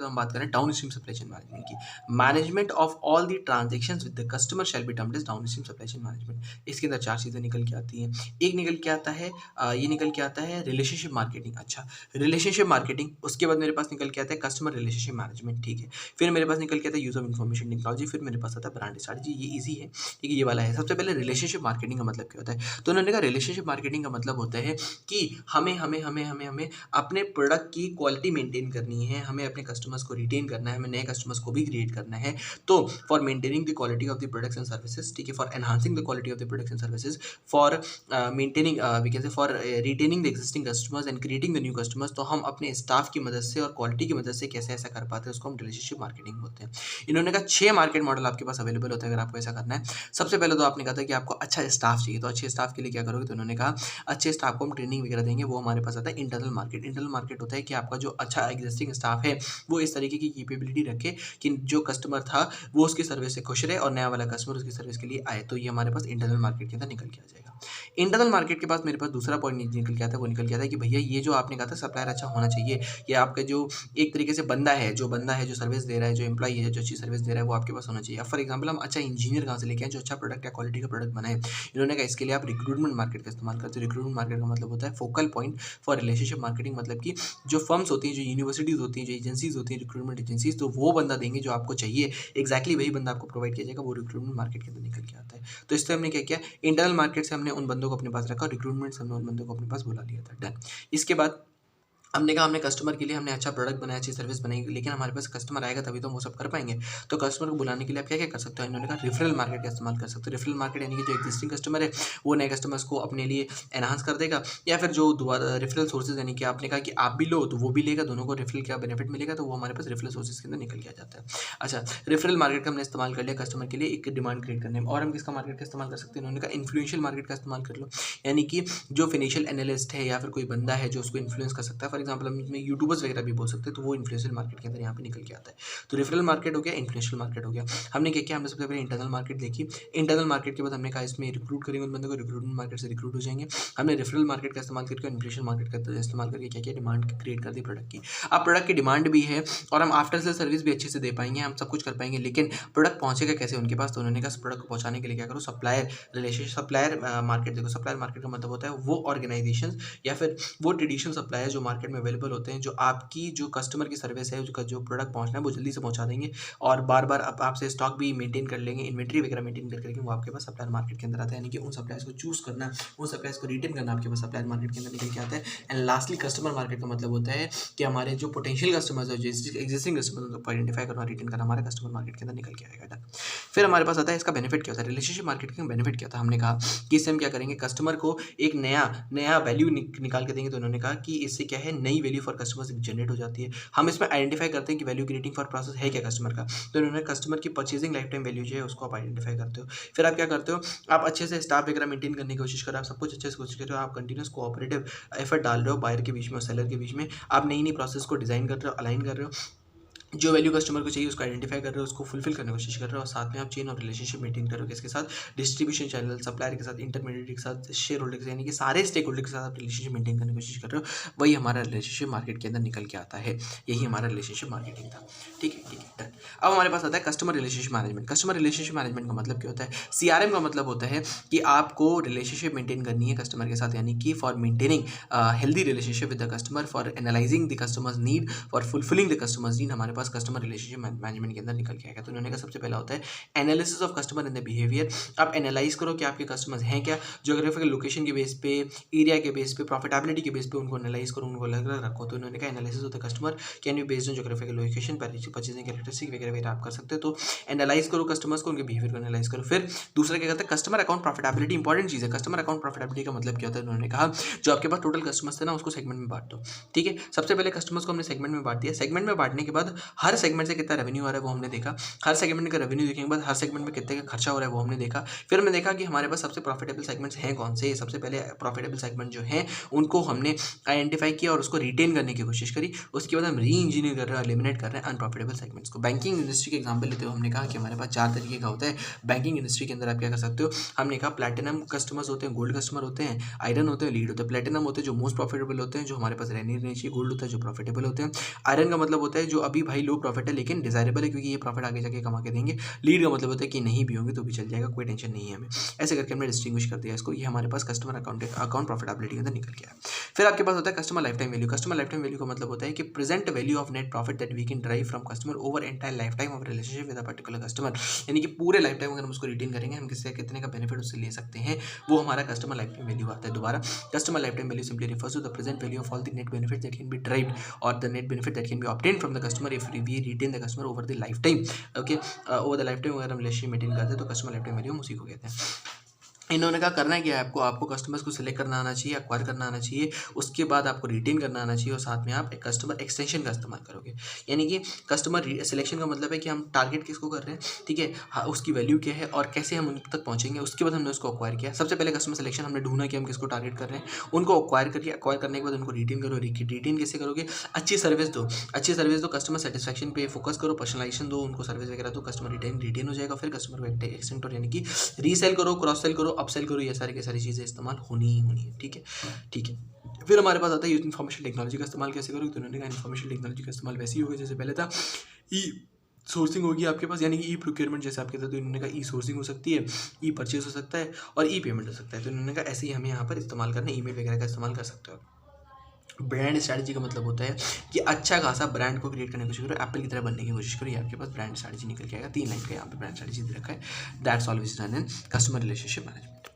तो हम बात करें downstream supply chain management की। Management of all the transactions with the customer shall be termed as downstream supply chain management. इसके अंदर 4 चीज़ें निकल के आती हैं। एक निकल के आता है ये निकल के आता है रिलेशनशिप मार्केटिंग। अच्छा, रिलेशनशिप मार्केटिंग, उसके बाद मेरे पास निकल के आता है कस्टमर रिलेशनशिप मैनेजमेंट, ठीक है। फिर मेरे पास निकल के आता है यूज़ ऑफ इन्फॉर्मेशन टेक्नोलॉजी, फिर मेरे पास आता है ब्रांड स्ट्रैटेजी। ये ईजी है, ठीक है, ये वाला है। सबसे पहले रिलेशनशिप मार्केटिंग का मतलब क्या होता है? तो उन्होंने कहा रिलेशनशिप मार्केटिंग का मतलब होता है कि हमें अपने प्रोडक्ट की क्वालिटी मेंटेन करनी है, हमें अपने कस्टमर्स को रिटेन करना है, हमें नए कस्टमर्स को भी क्रिएट करना है। तो for maintaining the quality of the products and services, ठीक है, for enhancing the quality of the products and services, for maintaining we can say for retaining the existing customers and creating the new customers, तो हम अपने staff की मदद से और quality की मदद से कैसे ऐसा कर पाते हैं, उसको हम रिलेशनशिप मार्केटिंग बोलते हैं। इन्होंने कहा 6 मार्केट मॉडल आपके पास अवेलेबल होता है अगर आपको ऐसा करना है। सबसे पहले तो आपने कहा था कि आपको अच्छा स्टाफ चाहिए, तो अच्छे स्टाफ के लिए क्या करोगे? तो उन्होंने कहा अच्छे स्टाफ को हम ट्रेनिंग वगैरह देंगे, वो हमारे पास आता है इंटरनल मार्केट। इंटरनल मार्केट होता है कि आपका जो अच्छा एग्जिस्टिंग स्टाफ है वो इस तरीके की कैपेबिलिटी रखे कि जो कस्टमर था वो उसकी सर्विस से खुश रहे और नया वाला कस्टमर उसकी सर्विस के लिए आए। तो ये हमारे पास इंटरनल मार्केट के अंदर निकल के आ जाएगा। इंटरनल मार्केट के पास मेरे पास दूसरा पॉइंट निकल के आता है, वो निकल के आता है कि भैया ये जो आपने कहा था सप्लायर अच्छा होना चाहिए, या आपका जो एक तरीके से बंदा है जो सर्विस दे रहा है, जो एम्प्लॉई है जो अच्छी सर्विस दे रहा है, वो आपके पास होना चाहिए। अब फॉर एग्जाम्पल हम अच्छा इंजीनियर कहाँ से लेके आए जो अच्छा प्रोडक्ट या क्वालिटी का प्रोडक्ट बनाए? इन्होंने कहा इसके लिए आप रिक्रूटमेंट मार्केट का इस्तेमाल करते हो। रिक्रूटमेंट मार्केट का मतलब होता है focal point for relationship marketing, मतलब कि जो फर्म्स होती हैं, जो यूनिवर्सिटीज़ होती हैं, जो एजेंसीज होती हैं, रिक्रूटमेंट एजेंसीज, तो वो बंदा देंगे जो आपको चाहिए, एग्जैक्टली वही बंदा आपको प्रोवाइड किया जाएगा, वो रिक्रूटमेंट मार्केट के अंदर निकल के आता है। तो इससे हमने क्या किया, इंटरनल मार्केट से हमने उन बंदों को अपने पास रखा, रिक्रूटमेंट से हमने उन बंदों को अपने पास बुला लिया था। डन। इसके बाद हमने कहा हमने कस्टमर के लिए हमने अच्छा प्रोडक्ट बनाया, अच्छी सर्विस बनाई, लेकिन हमारे पास कस्टमर आएगा तभी तो हम वो सब कर पाएंगे। तो कस्टमर को बुलाने के लिए आप क्या क्या कर सकते हो? इन्होंने कहा रेफरल मार्केट का इस्तेमाल कर सकते हो। रेफरल मार्केट यानी कि जो एग्जिस्टिंग कस्टमर है वो नए कस्टमर्स को अपने लिए एनहांस कर देगा, या फिर जो दोबारा रेफरल सोर्सेज यानी कि आपने कहा कि आप भी लो तो वो भी लेगा, दोनों को रेफरल का बेनिफिट मिलेगा, तो वो हमारे पास रेफरल सोर्सेज के अंदर निकल के आ जाता है। अच्छा, रेफरल मार्केट का हमने इस्तेमाल कर लिया कस्टमर के लिए एक डिमांड क्रिएट करने में। और हम किसका मार्केट का इस्तेमाल कर सकते हैं? इन्होंने कहा इन्फ्लुएंशियल मार्केट का इस्तेमाल कर लो, यानी कि जो फाइनेंशियल एनालिस्ट है या फिर कोई बंदा है जो उसको इन्फ्लुएंस कर सकता है। फॉर एग्जाम्पल हम इसमें यूट्यूबर्स वगैरह भी बोल सकते हैं, तो वो इन्फ्लुएंशियल मार्केट के अंदर यहाँ पे निकल के आता है। तो रेफरल मार्केट हो गया, इन्फ्लुएंशियल मार्केट हो गया। हमने क्या किया? हमने सबसे पहले इंटरनल मार्केट देखी। इंटरनल मार्केट के बाद हमने कहा इसमें रिक्रूट करेंगे उन बंदों को, रिक्रूटमेंट मार्केट से रिक्रूट हो जाएंगे। हमने रेफरल मार्केट का इस्तेमाल करके इन्फ्लुएंशियल मार्केट का इस्तेमाल करके क्या किया? डिमांड क्रिएट कर दी प्रोडक्ट की। अब प्रोडक्ट की डिमांड भी है और हम आफ्टर सेल सर्विस भी अच्छे से दे पाएंगे, हम सब कुछ कर पाएंगे, लेकिन प्रोडक्ट पहुंचेगा कैसे उनके पास? तो उन्होंने कहा प्रोडक्ट को पहुंचाने के लिए क्या करो? सप्लायर रिलेशन, सप्लायर मार्केट देखो। सप्लायर मार्केट का मतलब होता है वो ऑर्गेनाइजेशन या फिर वो ट्रेडिशनल सप्लायर जो मार्केट में अवेलेबल होते हैं, जो आपकी जो कस्टमर की सर्विस है, उसका जो प्रोडक्ट पहुंचना है वो जल्दी से पहुंचा देंगे और बार बार आपसे स्टॉक भी मेंटेन कर लेंगे, इन्वेंट्री वगैरह मेंटेन करके वो आपके पास सप्लायर मार्केट के अंदर आता है। यानी कि उन सप्लायर्स को चूज करना, उन सप्लायर्स को रिटेन करना आपके पास सप्लायर मार्केट के अंदर निकल के आता है। एंड लास्टली कस्टमर मार्केट का मतलब होता है कि हमारे जो पोटेंशियल कस्टमर्स है, जो एग्जिस्टिंग कस्टमर्स को आइडेंटिफाई करना, रिटेन करना, हमारे कस्टमर मार्केट के अंदर निकल के आएगा। फिर हमारे पास आता है इसका बेनिफिट क्या होता है? रिलेशनशिप मार्केटिंग का बेनिफिट क्या था? हमने कहा कि इससे हम क्या करेंगे? कस्टमर को एक नया वैल्यू निकाल के देंगे। तो उन्होंने कहा कि इससे क्या है, नई वैल्यू फॉर कस्टमर्स जनरेट हो जाती है। हम इसमें आइडेंटिफाई करते हैं कि वैल्यू क्रिएटिंग फॉर प्रोसेस है क्या कस्टमर का। तो उन्होंने कस्टमर की परचेजिंग लाइफ टाइम वैल्यू जो है उसको आप आइडेंटिफाई करते हो। फिर आप क्या करते हो? आप अच्छे से स्टाफ वगैरह मेंटेन करने की कोशिश करो, आप सब कुछ अच्छे से कोशिश कर रहे हो, आप कंटिन्यूस कोऑपरेटिव एफर्ट डाल रहे हो बायर के बीच में और सेलर के बीच में। आप नई प्रोसेस को डिजाइन कर रहे हो, अलाइन कर रहे हो, जो वैल्यू कस्टमर को चाहिए उसको आइडेंटिफाई कर रहे हो, उसको फुलफिल करने की कोशिश कर रहे हो, और साथ में आप चेन ऑफ रिलेशनशिप मेंटेन कर रहे हो किसके साथ? डिस्ट्रीब्यूशन चैनल, सप्लायर के साथ, इंटरमीडिएट के साथ, शेयर होल्डर के साथ, यानी कि सारे स्टेक होल्डर के साथ आप रिलेशनशिप मेंटेन करने की कोशिश कर रहे हो। वही हमारा रिलेशनशिप मार्केट के अंदर निकल के आता है। यही हमारा रिलेशनशिप मार्केटिंग था। ठीक है डन। अब हमारे पास आता है customer relationship management. Customer relationship management का मतलब क्या होता है? CRM का मतलब होता है कि आपको रिलेशनशिप मेंटेन करनी है कस्टमर के साथ, यानी कि for maintaining healthy relationship with the customer, for analysing the customers need, for fulfilling the customers need, हमारे पास कस्टमर रिलेशनशिप मैनेजमेंट के अंदर निकल के आएगा। तो उन्होंने कहा सबसे पहला होता है analysis of customer and the behaviour. आप एनालाइज करो कि आपके कस्टमर्स हैं क्या, ज्योग्राफिकल लोकेशन के बेस पे, एरिया के बेस पे, प्रॉफिटेबिलिटी के बेस पे उनको एनालाइज करो, उनको अलग अलग रखो। तो उन्होंने कहा analysis of the customer can be based on geographical location, purchasing characteristic वगैरह आप कर सकते हो। तो एनालाइज करो कस्टमर्स को, उनके बिहेवियर को एनालाइज करो। फिर दूसरा क्या कहता है? Customer account profitability. इंपॉर्टेंट चीज़ है कस्टमर अकाउंट प्रॉफिटेबिलिटी का मतलब क्या होता है? उन्होंने कहा जो आपके पास टोटल कस्टमर्स थे ना उसको सेगमेंट में बांट दो। ठीक है, सबसे पहले कस्टमर्स को हमने सेगमेंट में बांट दिया। सेगमेंट में बांटने के बाद हर सेगमेंट से कितना रेवेन्यू आ रहा है वो हमने देखा। हर सेगमेंट का रेवेन्यू देखने के बाद हर सेगमेंट में कितने का खर्चा हो रहा है वो हमने देखा। फिर हमने देखा कि हमारे पास सबसे प्रॉफिटेबल सेगमेंट्स हैं कौन से। सबसे पहले प्रॉफिटेबल सेगमेंट जो हैं उनको हमने आइडेंटिफाई किया और उसको रिटेन करने की कोशिश करी। उसके बाद हम री इंजीनियर कर रहे हैं, एलिमिनेट कर रहे हैं अनप्रॉफिटेबल सेगमेंट्स को। बैंकिंग इंडस्ट्री के एग्जाम्पल लेते हुए हमने कहा कि हमारे पास 4 तरीके का होता है बैंकिंग इंडस्ट्री के अंदर। आप क्या कर सकते हो? हमने कहा प्लैटिनम कस्टमर्स होते हैं, गोल्ड कस्टमर होते हैं, आयरन होते हैं, लीड होते हैं। प्लैटिनम होते हैं जो मोस्ट प्रॉफिटेबल होते हैं, जो हमारे पास रहने नहीं चाहिए। गोल्ड होता है जो प्रॉफिटेबल होते हैं। आयरन का मतलब होता है जो अभी भाई लो प्रॉफिट है लेकिन डिजायरेबल है क्योंकि ये प्रॉफिट आगे जाके कमा के देंगे। लीड का मतलब होता है कि नहीं भी होंगे तो भी चल जाएगा, कोई टेंशन नहीं है हमें। ऐसे करके हमने डिस्टिंग्विश कर दिया इसको। ये हमारे पास कस्टमर अकाउंट प्रॉफिटेबिलिटी के अंदर निकल गया है। फिर आपके पास होता है customer life time value. Customer life time value का मतलब होता है कि present value of net profit that we can drive from customer over entire life time of relationship with a particular customer. यानी कि पूरे लाइफ टाइम अगर हम उसको रिटेन करेंगे, हम किससे कितने का बेनिफिट उससे ले सकते हैं, वो हमारा कस्टमर लाइफ टाइम वैल्यू आता है। दोबारा, customer life time value simply refers to the present value of all the net benefits that can be derived or the net benefit that can be obtained from the customer if we retain the customer over the lifetime. Okay, over the lifetime अगर हम relationship maintain करते हैं तो customer life time value हम उसी को कहते हैं। इन्होंने कहा करना क्या है आपको कस्टमर्स को सिलेक्ट करना आना चाहिए, एक्वायर करना आना चाहिए, उसके बाद आपको रिटेन करना आना चाहिए और साथ में आप एक कस्टमर एक्सटेंशन का इस्तेमाल करोगे। यानी कि कस्टमर सिलेक्शन का मतलब है कि हम टारगेट किसको कर रहे हैं, ठीक है, हाँ, उसकी वैल्यू क्या है और कैसे हम उन तक पहुंचेंगे। उसके बाद हमने उसको एक्वायर किया। सबसे पहले कस्टमर सिलेक्शन हमने ढूंढा कि हम किसको टारगेट कर रहे हैं, उनको एक्वायर करिए। एक्वायर करने के बाद उनको रिटेन करो। रिटेन कैसे करोगे, अच्छी सर्विस दो, कस्टमर सेटिस्फैक्शन पे फोकस करो, पर्सनलाइजेशन दो, उनको सर्विस वगैरह दो, कस्टमर रिटेन हो जाएगा। फिर कस्टमर को एक्सटेंड करो, यानी कि रीसेल करो, क्रॉस सेल करो, अपसेल करो, ये सारी चीज़ें इस्तेमाल होनी ही होनी है। ठीक है, ठीक है। फिर हमारे पास आता है इन्फॉर्मेशन टेक्नोलॉजी का इस्तेमाल कैसे करोगे। तो उन्होंने कहा इन्फॉर्मेशन टेक्नोलॉजी का इस्तेमाल वैसे ही होगा जैसे पहले था। ई सोर्सिंग होगी आपके पास, यानी कि ई प्रोक्योरमेंट जैसे आप कहते थे, तो इन्होंने कहा ई सोर्सिंग हो सकती है, ई परचेज हो सकता है और ई पेमेंट हो सकता है। तो इन्होंने कहा ऐसे ही हमें यहाँ पर इस्तेमाल करना, ईमेल वगैरह का इस्तेमाल कर सकते हो। ब्रांड स्ट्रैटेजी का मतलब होता है कि अच्छा खासा ब्रांड को क्रिएट करने की कोशिश करो, एप्पल की तरह बनने की कोशिश करो। ये आपके पास ब्रांड स्ट्रैटेजी निकल के आएगा। 3 लाइन का यहाँ पे ब्रांड स्ट्रैटेजी दे रखा है। That's all which is done in customer relationship management.